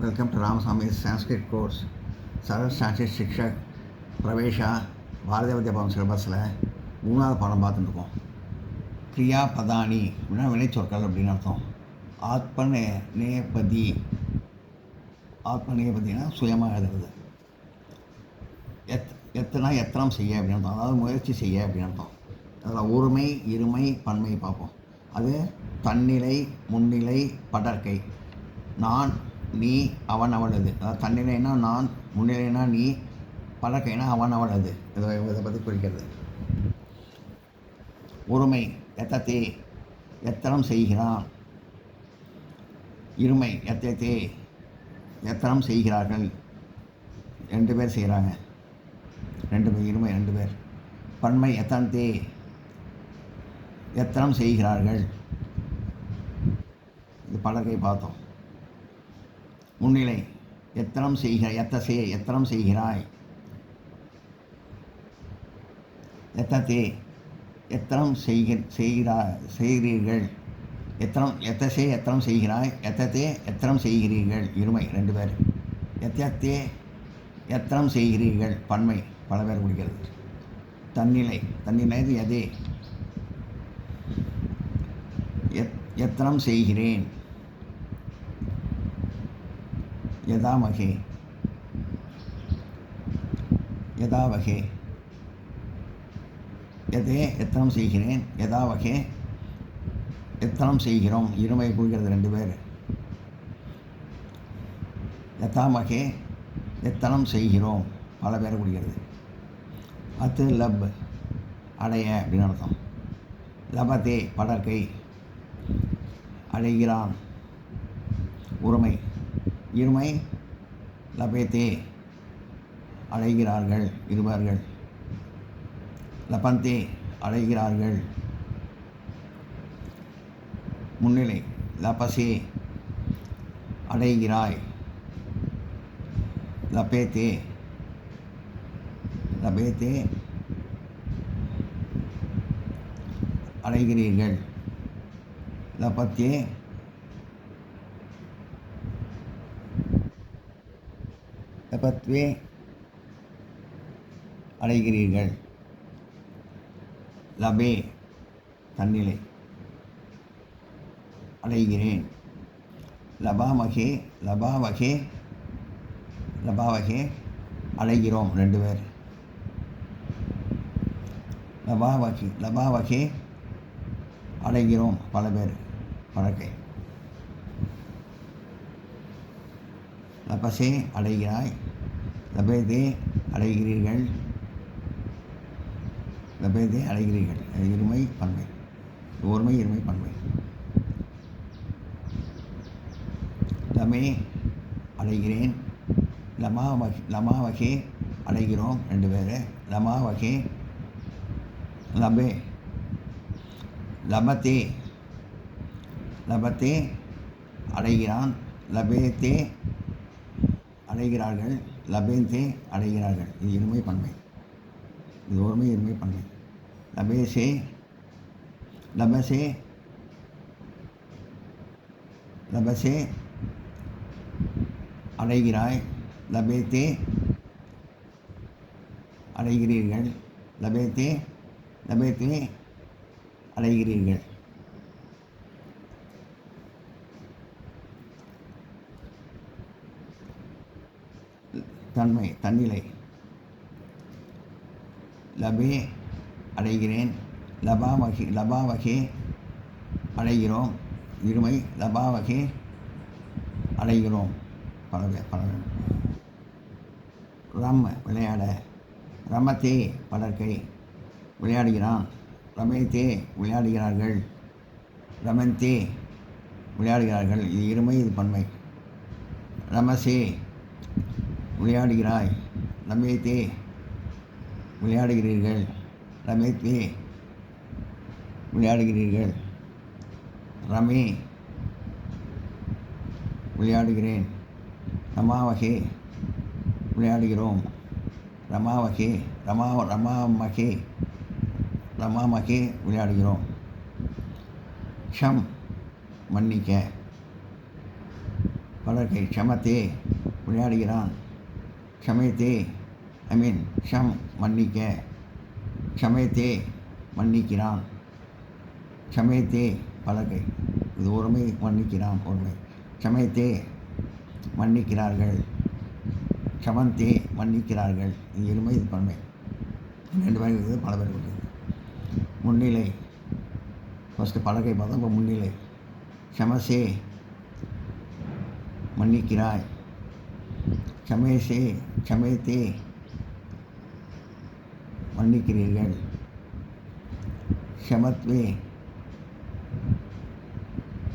Welcome to Ramaswamy's Sanskrit course. சரல் Sanskrit சிக்ஷக் பிரவேஷா Bharatiya Vidya Bhavan சிலபஸில் 3வது பாடம் பார்த்துட்டு இருக்கோம். கிரியா பதானி அப்படின்னா வினைச்சொற்கள் அப்படின்னு அர்த்தம். ஆத்மநேபதி, ஆத்மநேபதினா சுயமாக எழுதுறது. எத்தனம் செய்ய அப்படின்னு அர்த்தம், அதாவது முயற்சி செய்ய அப்படின்னு அர்த்தம். அதில் ஒருமை, இருமை, பன்மை பார்ப்போம். அது தன்னிலை, முன்னிலை, படற்கை. நான், நீ, அவன், அவளது. அதாவது தன்னிலைனா நான், முன்னிலைனா நீ, படற்கைனா அவன், அவளது. இதை பற்றி குறிக்கிறது. ஒருமை எத்தத்தே, எத்தனம் செய்கிறான். இருமை எத்தத்தே, எத்தனம் செய்கிறார்கள். 2 பேர் செய்கிறாங்க. 2 பேர், இருமை 2 பேர். பன்மை எத்தந்தே, எத்தனம் செய்கிறார்கள். இது படற்கை பார்த்தோம். முன்னிலை எத்தனம் செய்கிறாய், எத்தனம் செய்கிறாய். எத்தத்தே, எத்தனம் செய்கிறீர்கள். எத்தனம் செய்கிறாய். எத்தத்தே, எத்தனம் செய்கிறீர்கள். இருமை 2 பேர். எத்தத்தே, எத்தனம் செய்கிறீர்கள். பன்மை பல பேர் குடிக்கிறது. தன்னிலை இது எதே, எத்தனம் செய்கிறேன். யதாவகே எதே, எத்தனம் செய்கிறேன். யதாவகே, எத்தனம் செய்கிறோம். இருமை குடிக்கிறது 2 பேர். யதாமகே, எத்தனம் செய்கிறோம். பல பேர் குடிக்கிறது. அத்து லப் அடைய அப்படின்னு அர்த்தம். லபத்தே படற்கை, அடைகிறான். உரிமை. இருமை லபேத்தே, அடைகிறார்கள், இருவார்கள். லபந்தே, அடைகிறார்கள். முன்னிலை லபசே, அடைகிறாய். லபேத்தே, அடைகிறீர்கள். லபத்தே, லபத்வே, அடைகிறீர்கள். லபே தன்னிலை, அடைகிறேன். லபாவகே, அடைகிறோம் 2 பேர். லபாவகே, அடைகிறோம் பல பேர். பழக்கை. லபசே, அடைகிறாய். லபேதே, அடைகிறீர்கள். இருமை பன்மை. ஒருமை, இருமை, பன்மை. லமே, அடைகிறேன். லமாவகே, அடைகிறோம் 2 பேர். லமாவகே, லபே, லபத்தே, அடைகிறான். லபேத்தே, அடைகிறார்கள். லபேந்தே, அடைகிறார்கள். இது இருமை பன்மை. இது ஒருமை, இருமை, பன்மை. லபசே, அடைகிறாய். லபேத்தே, அடைகிறீர்கள். லபேத்தே, அடைகிறீர்கள். தன்மை தன்னிலை. லபே, அடைகிறேன். லபாவகே, அடைகிறோம். இருமை லபாவகே, அடைகிறோம். பல. ரம் விளையாட. ரமத்தே படற்கை, விளையாடுகிறான். ரமேத்தே, விளையாடுகிறார்கள். ரமந்தே, விளையாடுகிறார்கள். இது இருமை, இது பன்மை. ரமசே, விளையாடுகிறாய். ரமேத்தே, விளையாடுகிறீர்கள். ரமேத்வே, விளையாடுகிறீர்கள். ரமே, விளையாடுகிறேன். ரமாவகே, விளையாடுகிறோம். ரமாமகே, விளையாடுகிறோம். க்ஷம், மன்னிக்க. படர்க்கை க்ஷமத்தே விளையாடுகிறான். க்ஷமயத்தே க்ஷம் மன்னிக்க, க்ஷமயத்தே மன்னிக்கிறான். க்ஷமயத்தே படர்க்கை இது ஒருமை, மன்னிக்கிறான் ஒருமை. க்ஷமயத்தே மன்னிக்கிறார்கள். க்ஷமந்தே மன்னிக்கிறார்கள். இது இருமை, இது பன்மை. 2 பேர் இருக்குது, பல பேர் இருக்குது. முன்னிலை ஃபஸ்ட்டு படகை பார்த்தோம், இப்போ முன்னிலை. க்ஷமசே மன்னிக்கிறாய். க்ஷமேசே க்ஷமேத்தே மன்னிக்கிறீர்கள். க்ஷமத்வே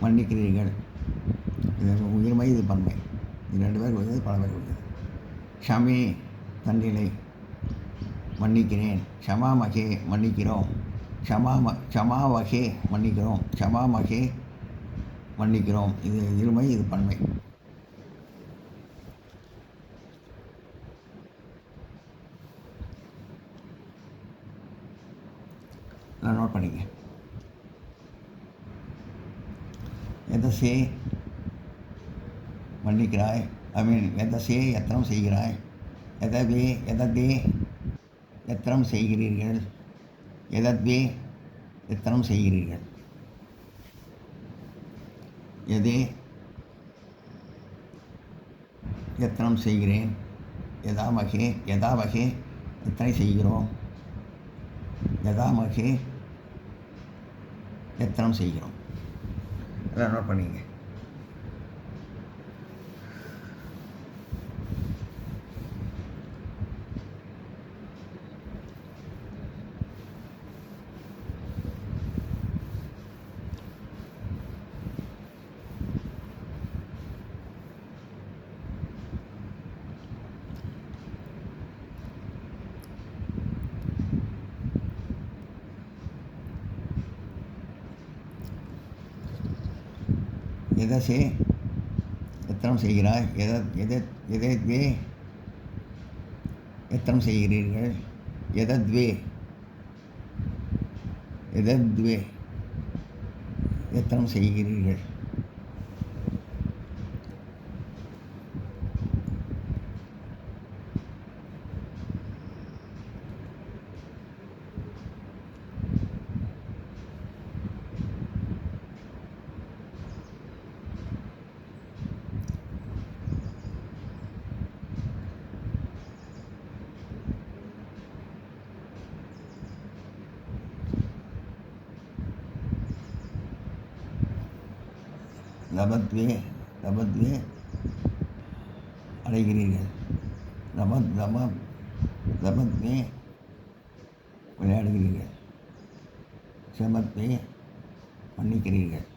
மன்னிக்கிறீர்கள். இது உயிர்மை, இது பன்மை. இது 2 பேர் கொடுக்குது, பல பேர் கொடுக்குது. க்ஷமே தன்னிலை, மன்னிக்கிறேன். க்ஷமாமகே மன்னிக்கிறோம். க்ஷமாவகே மன்னிக்கிறோம். க்ஷமாமகே மன்னிக்கிறோம். இது இருமை, இது பன்மை. நான் நோட் பண்ணிக்க. எதசே மன்னிக்கிறாய், எதசே எத்தனம் செய்கிறாய். எததே எத்தனம் செய்கிறீர்கள். எதத்வே எத்தனம் செய்கிறீர்கள். எதே எத்தனம் செய்கிறேன். யதாவகே எத்தனை செய்கிறோம். யதாமகே எத்தனம் செய்கிறோம். எல்லாம் நோட் பண்ணிங்க. எதசே எத்தனம் செய்கிறாய். எதத்வே எத்தனம் செய்கிறீர்கள். எதத்வே எத்தனம் செய்கிறீர்கள். லபத்வே அடைகிறீர்கள். லபத்வே விளையாடுகிறீர்கள். க்ஷமத்வே மன்னிக்கிறீர்கள்.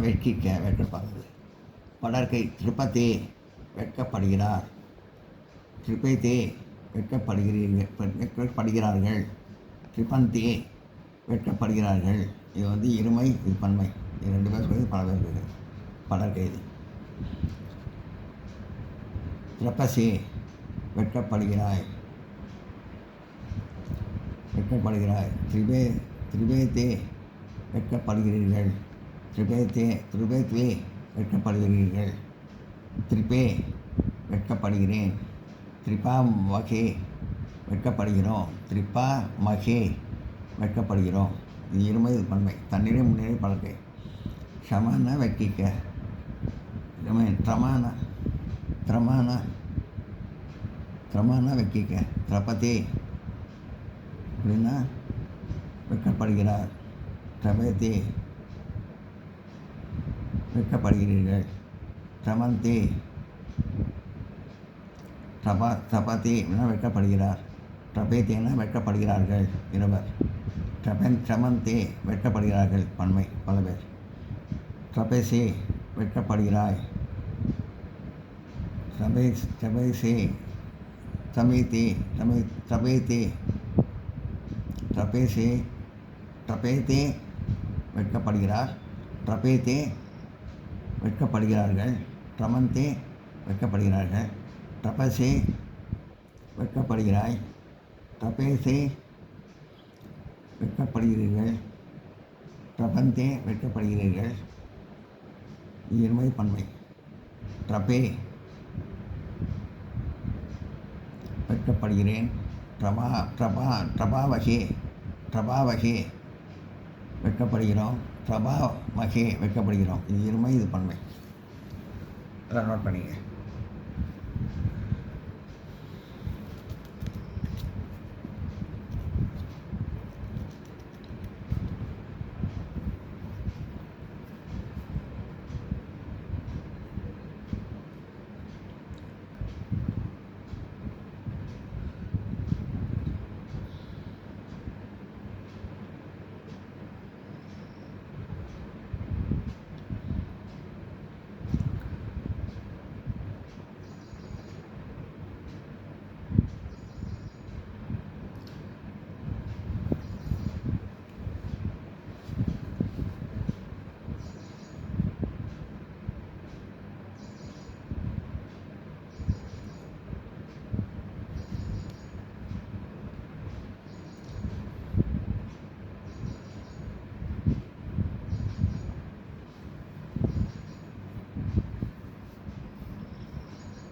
வெட்கிக்க வெட்கப்படுறது. படர்க்கை திருப்பத்தே வெட்கப்படுகிறார். திருப்பத்தே வெட்கப்படுகிறார்கள். திருப்பந்தே வெட்கப்படுகிறார்கள். இது இருமை, இது பன்மை. இது 2 பேர் சொல்லுது, பல பேர் இருக்குது. படர்க்கை இது. திரப்பசே வெட்கப்படுகிறாய். திரிபேத்தே வெட்கப்படுகிறீர்கள். திரிபேத்வே வெட்கப்படுகிறீர்கள். திரிபே வெட்கப்படுகிறேன். திரிபாமகே வெட்கப்படுகிறோம். திரிபாமகே வெட்கப்படுகிறோம். இது இருமை, இது பன்மை. தன்னிலை முன்னிலை படர்க்கை. க்ஷமான வெட்கிக்க. திரமான வெட்கிக்க. திரப்பத்தே அப்படின்னா வெட்கப்படுகிறார். ட்ரபேதி வெட்கப்படுகிறீர்கள். ட்ரமந்தி ட்ரபதி வெட்கப்படுகிறார். ட்ரபேத்தினா வெட்கப்படுகிறார்கள் இருவர். ட்ரமந்தி வெட்கப்படுகிறார்கள் பன்மை பல பேர். ட்ரபேசி வெட்கப்படுகிறாய். ட்ரபேசி சமீதி ட்ரபேதி ட்ரபேசி ட்ரபேதி வெட்கப்படுகிறார். ட்ரபேதி வெட்கப்படுகிறார்கள். ட்ரமந்தி வெட்கப்படுகிறார்கள். ட்ரபசி வெட்கப்படுகிறாய். ட்ரபேசி வெட்கப்படுகிறீர்கள். ட்ரபந்தி வெட்கப்படுகிறீர்கள். இருமை பன்மை. ட்ரபே வெட்கப்படுகிறேன். ட்ரபாவகே வெட்கப்படுகிறோம். ட்ரபாமகே வெட்கப்படுகிறோம். இது இருமை, இது பன்மை. அதெல்லாம் நோட் பண்ணிங்க.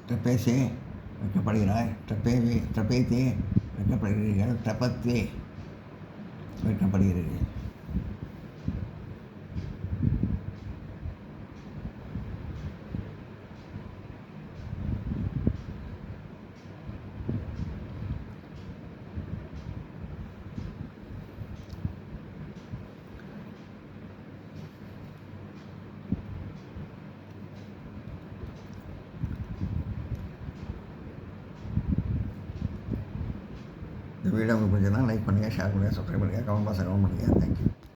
ட்ரபேசி வெட்கப்படுகிறாய். ட்ரபேத்தி வெட்கப்படுகிறீர்கள். ட்ரபத்வே வெட்கப்படுகிறீர்கள். இந்த வீடியோ உங்களுக்கு பிடிச்சதுன்னா லைக் பண்ணுங்கள், ஷேர் பண்ணுங்கள், சப்ஸ்கிரைப் பண்ணுங்கள், கமெண்ட் பாக்ஸில் கமெண்ட் பண்ணுங்கள். தேங்க்யூ.